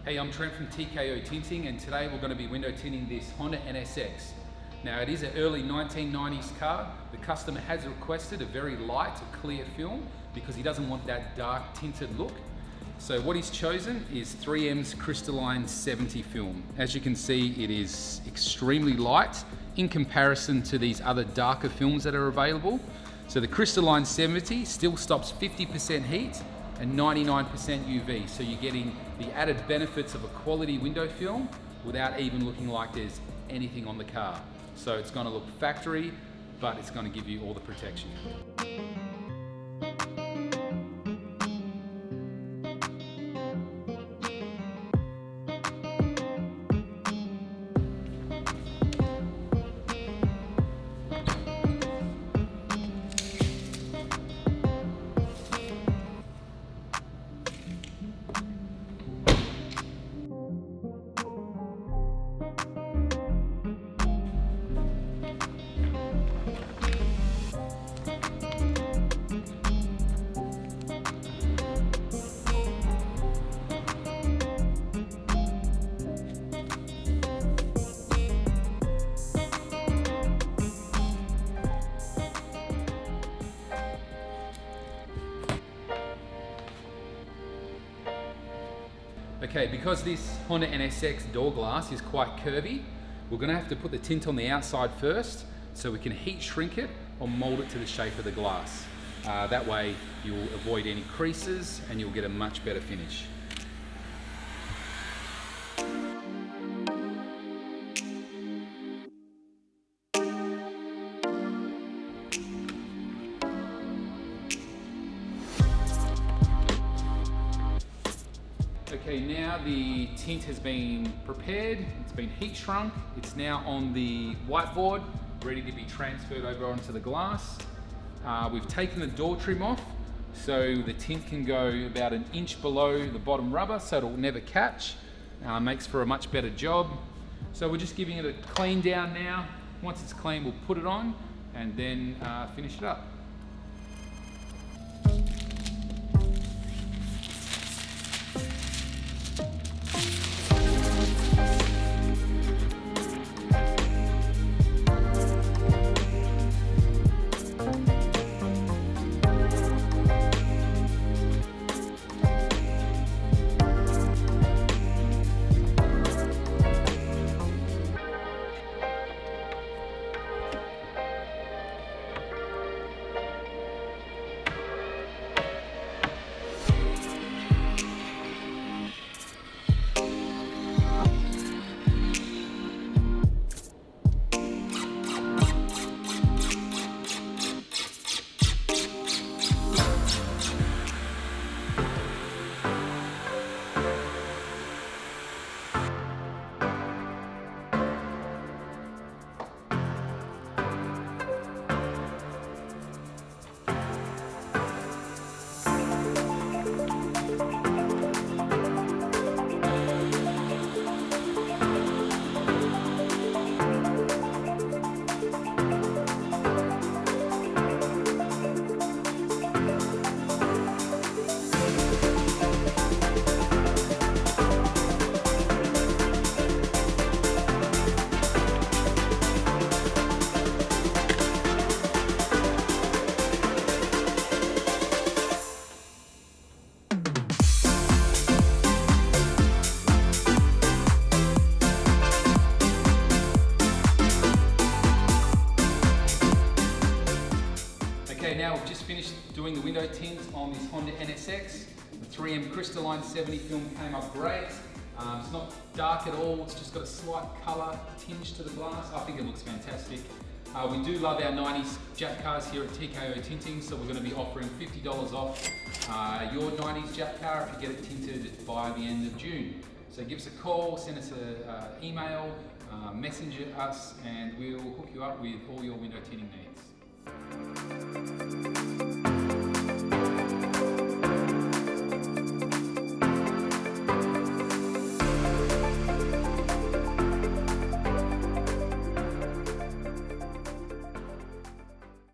Hey, I'm Trent from TKO Tinting, and today we're going to be window tinting this Honda NSX. Now, it is an early 1990s car. The customer has requested a very light, clear film because he doesn't want that dark tinted look. So what he's chosen is 3M's Crystalline 70 film. As you can see, it is extremely light in comparison to these other darker films that are available. So the Crystalline 70 still stops 50% heat and 99% UV. So you're getting the added benefits of a quality window film without even looking like there's anything on the car. So it's going to look factory, but it's going to give you all the protection. Okay, because this Honda NSX door glass is quite curvy, we're going to have to put the tint on the outside first so we can heat shrink it or mold it to the shape of the glass. That way you'll avoid any creases and you'll get a much better finish. Okay, now the tint has been prepared, it's been heat shrunk, it's now on the whiteboard, ready to be transferred over onto the glass. We've taken the door trim off, so the tint can go about an inch below the bottom rubber, so it'll never catch. Makes for a much better job. So we're just giving it a clean down now. Once it's clean, we'll put it on and then finish it up. Okay, now we've just finished doing the window tint on this Honda NSX. The 3M Crystalline 70 film came up great. It's not dark at all, it's just got a slight colour tinge to the glass. I think it looks fantastic. We do love our 90s Jap cars here at TKO Tinting, so we're going to be offering $50 off your 90s Jap car if you get it tinted by the end of June. So give us a call, send us an email, messenger us, and we'll hook you up with all your window tinting needs.